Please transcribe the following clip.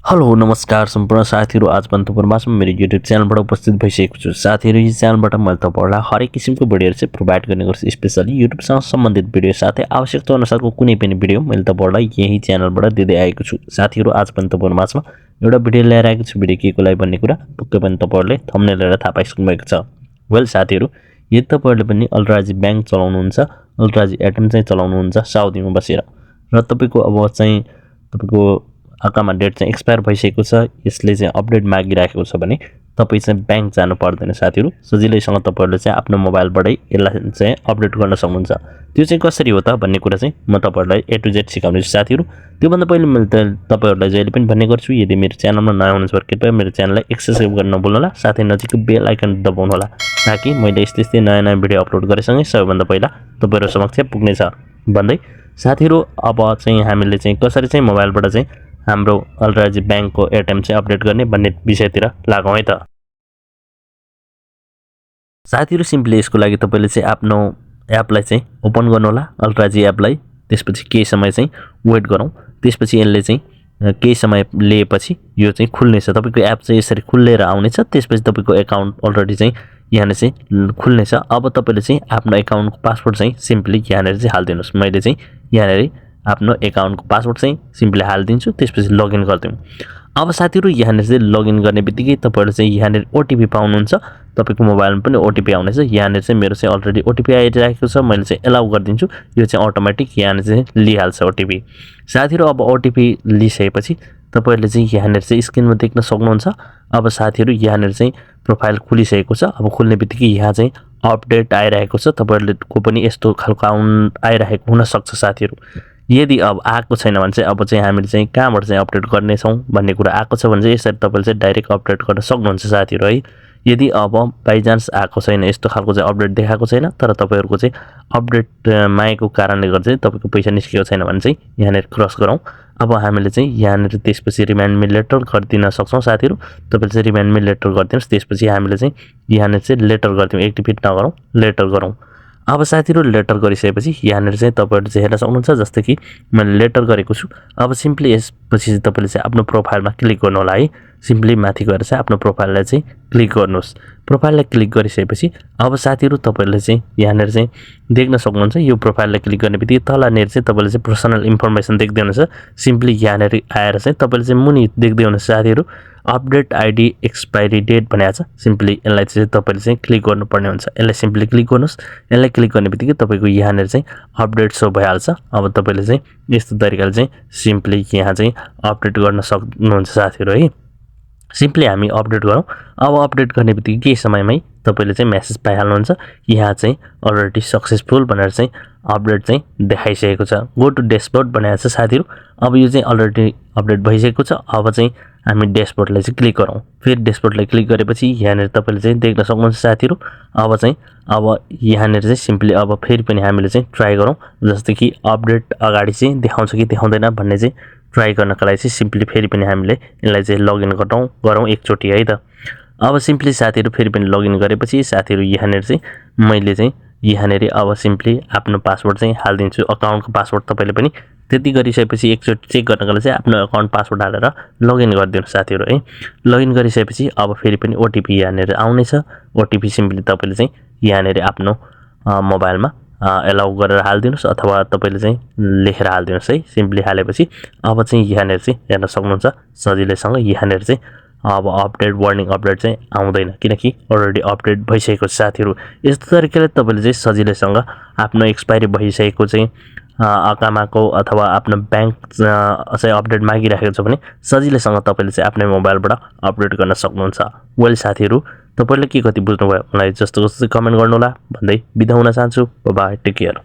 Hello नमस्कार सम्पूर्ण साथीहरु आज पनि तपाईहरुमाझ मेरो युट्युब च्यानलबाट उपस्थित भइसकेको छु। साथीहरु यो च्यानलबाट मैले तपाईहरुलाई हरेक किसिमको भिडियोहरु चाहिँ प्रोभाइड गर्ने गर्छु। स्पेशली युट्युबसँग सम्बन्धित भिडियो साथै आवश्यकता अनुसारको कुनै पनि भिडियो मैले तपाईहरुलाई यही च्यानलबाट दिँदै आएको छु। साथीहरु आज पनि तपाईहरुमाझमा एउटा भिडियो लिएर आएको छु। भिडियो केको लागि भन्ने कुरा पक्कै पनि तपाईहरुले थम्बनेल हेरेर थाहा पाइसक्नु भएको छ। वेल साथीहरु, यदि तपाईहरुले पनि अलराजी बैंक चलाउनुहुन्छ, अलराजी एटीएम चाहिँ चलाउनुहुन्छ साउदीमा बसेर र तपाईको अब चाहिँ तपाईको अकाउन्टमा डेट चाहिँ एक्सपायर भइसकेको छ, यसले चाहिँ अपडेट मागिराखेको छ भने तपाई चाहिँ बैंक जानु पर्दैन साथीहरु। सजिलैसँग तपाईहरुले चाहिँ आफ्नो मोबाइलबाटै यसलाई चाहिँ अपडेट गर्न सक्नुहुन्छ। त्यो चाहिँ कसरी हो त भन्ने कुरा चाहिँ म तपाईहरुलाई ए टु जेड सिकाउने छु साथीहरु। त्यो भन्दा पहिले मैले तपाईहरुलाई जहिले पनि भन्ने गर्छु, यदि मेरो च्यानलमा नयाँ हुनुहुन्छ भने कृपया मेरो च्यानललाई सब्स्क्राइब गर्न नभुल्नु होला, साथै नजिकको बेल आइकन दबाउनु होला ताकि मैले यस्तै नयाँ भिडियो अपलोड गरेसँगै सबैभन्दा पहिला तपाईहरु समक्ष पुग्नेछ भन्दै साथीहरु। अब चाहिँ हामीले चाहिँ कसरी चाहिँ मोबाइलबाट चाहिँ हाम्रो अलराजी बैंकको एटीएम चाहिँ अपडेट गर्ने भन्ने विषयतिर लागौं है त। साथीहरु सिम्पली यसको लागि तपाईले चाहिँ आफ्नो एपलाई चाहिँ ओपन गर्नु होला, अलराजी एपलाई। त्यसपछि केही समय चाहिँ वेट गरौँ। त्यसपछि यसले चाहिँ केही समय लिएपछि यो चाहिँ खुल्नेछ। तपाईको एप चाहिँ यसरी खुलेर आउनेछ। त्यसपछि तपाईको अकाउन्ट अलरेडी चाहिँ यहाँ चाहिँ खुल्नेछ। अब तपाईले चाहिँ आफ्नो अकाउन्टको पासवर्ड चाहिँ सिम्पली यहाँ चाहिँ हाल्दिनुस्। मैले चाहिँ यहाँ आफ्नो अकाउन्टको पासवर्ड चाहिँ सिम्पली हाल्दिन्छु। त्यसपछि लगइन गर्दियौ। अब साथीहरु यहाँ चाहिँ लगइन गर्ने बित्तिकै तपाईहरु चाहिँ यहाँ ओटीपी पाउनुहुन्छ। तपाईको मोबाइलमा पनि ओटीपी आउनेछ। यहाँ चाहिँ मेरो चाहिँ अलरेडी ओटीपी आइरहेको छ। मैले चाहिँ एलाउ गर्दिन्छु। यो चाहिँ अटोमेटिक यहाँ चाहिँ लिइहाल्छ ओटीपी। साथीहरु अब ओटीपी लिइसकेपछि तपाईहरुले चाहिँ यहाँ चाहिँ स्क्रिनमा देख्न सक्नुहुन्छ। अब साथीहरु यहाँ चाहिँ प्रोफाइल खुलिसकेको छ। अब खुल्ने बित्तिकै यहाँ चाहिँ अपडेट आइरहेको छ। तपाईहरुको पनि यस्तो खालको अकाउन्ट आइरहेको हुन सक्छ साथीहरु। यदि अब आएको छैन भने चाहिँ अब चाहिँ हामीले चाहिँ कहाँबाट चाहिँ अपडेट गर्ने छौं भन्ने कुरा आएको छ भने चाहिँ यसरी तपाईले चाहिँ डाइरेक्ट अपडेट गर्न सक्नुहुन्छ साथीहरु है। यदि अब बाइ चान्स आएको छैन, यस्तो खालको चाहिँ अपडेट देखाएको छैन, तर तपाईहरुको चाहिँ अपडेट मागेको कारणले गर्दा चाहिँ तपाईको पैसा निस्केको छैन भने चाहिँ यहाँ क्रस गरौँ। अब हामीले चाहिँ यहाँ त्यसपछि रिमाइन्ड मी लेटर गरिदिन सक्छौं साथीहरु। तपाईले चाहिँ रिमाइन्ड मी लेटर गरिदिनुस्। त्यसपछि हामीले चाहिँ यहाँ चाहिँ लेटर गर्दियौ, एक्टिभेट नगरौँ, लेटर गरौँ। अब साथीहरु लेटर गरिसकेपछि यहाँ चाहिँ तपाईहरुले चाहिँ हेर्न सक्नुहुन्छ जस्तै कि मैले लेटर गरेको छु। अब सिम्पली यसपछि तपाईले चाहिँ आफ्नो प्रोफाइलमा क्लिक गर्नु होला है। सिम्पली माथि गएर चाहिँ आफ्नो प्रोफाइललाई चाहिँ क्लिक गर्नुस्। प्रोफाइललाई क्लिक गरिसकेपछि अब साथीहरु तपाईहरुले चाहिँ यहाँ चाहिँ देख्न सक्नुहुन्छ। यो प्रोफाइललाई क्लिक गर्ने बित्तिकै तलनेर चाहिँ तपाईले चाहिँ पर्सनल इन्फर्मेसन देख्दै हुनुहुन्छ। सिम्पली यहाँ आएर चाहिँ तपाईले चाहिँ मुनि देख्दै हुनुहुन्छ साथीहरु अपडेट आईडी एक्सपायरी डेट भनेको छ। सिम्पली यसलाई चाहिँ तपाईले चाहिँ क्लिक गर्नुपर्ने हुन्छ। यसलाई सिम्पली क्लिक गर्नुस्। यसलाई क्लिक गर्ने बित्तिकै तपाईको यहाँ चाहिँ अपडेट सो भइहाल्छ। अब तपाईले चाहिँ यस्तो तरिकाले चाहिँ सिम्पली यहाँ चाहिँ अपडेट गर्न सक्नुहुन्छ साथीहरु है। सिम्पली हामी अपडेट गरौँ। अब अपडेट गर्ने बित्तिकै केही समयमै तपाईले चाहिँ मेसेज पाइहाल्नुहुन्छ। यहाँ चाहिँ अलरेडी सक्सेसफुल भनेर चाहिँ अपडेट चाहिँ देखाइसकेको छ। गो टु डैशबोर्ड भनेको छ साथीहरु। अब यो चाहिँ अलरेडी अपडेट भइसकेको छ। अब चाहिँ हामी डैशबोर्डलाई चाहिँ क्लिक गरौँ। फेरि डैशबोर्डलाई क्लिक गरेपछि यहाँ तपाईले चाहिँ देख्न सक्नुहुन्छ साथीहरु। अब यहाँ चाहिँ सिम्पली अब फेरि पनि हामीले चाहिँ ट्राई गरौँ। जस्तै कि अपडेट अगाडि चाहिँ देखाउँछ कि देखाउँदैन भन्ने चाहिँ ट्राई गर्नका लागि चाहिँ सिम्पली फेरि पनि हामीले यसलाई चाहिँ लगइन गरौँ एकचोटी है त। अब सिम्पली साथीहरु फेरि पनि लगइन गरेपछि साथीहरु यहाँ चाहिँ मैले चाहिँ यहाँ अब सिम्पली आफ्नो पासवर्ड चाहिँ हाल्दिन्छु। अकाउन्टको पासवर्ड तपाईले पनि त्यति गरिसकेपछि एकचोटी चेक गर्नका लागि चाहिँ आफ्नो अकाउन्ट पासवर्ड हालेर लगइन गरिदिनु साथीहरु है। लगइन गरिसकेपछि अब फेरि पनि ओटीपी यहाँ आउनेछ। ओटीपी सिम्पली तपाईले चाहिँ यहाँ आफ्नो मोबाइलमा एलाउ गरेर हाल्दिनुस् अथवा तपाईले चाहिँ लेखेर हाल्दिनुस् है। सिम्पली हालेपछि अब चाहिँ यहाँ चाहिँ हेर्न सक्नुहुन्छ सजिलैसँग यहाँ चाहिँ अब अपडेट वार्निङ अपडेट चाहिँ आउँदैन किनकि अलरेडी अपडेट भइसकेको छ साथीहरु। यस्तो तरिकाले तपाईले चाहिँ सजिलैसँग आफ्नो एक्सपायरी भइसकेको चाहिँ अकाउन्टको अथवा आफ्नो बैंक चाहिँ अपडेट मागिराखेको छ भने सजिलैसँग तपाईले चाहिँ आफ्नो मोबाइलबाट अपडेट गर्न सक्नुहुन्छ। वेल साथीहरु, तपाईले के कति बुझ्नुभयो मलाई जस्तो कमेन्ट गर्नु होला भन्दै बिदा हुन चाहन्छु। Bye bye, take care.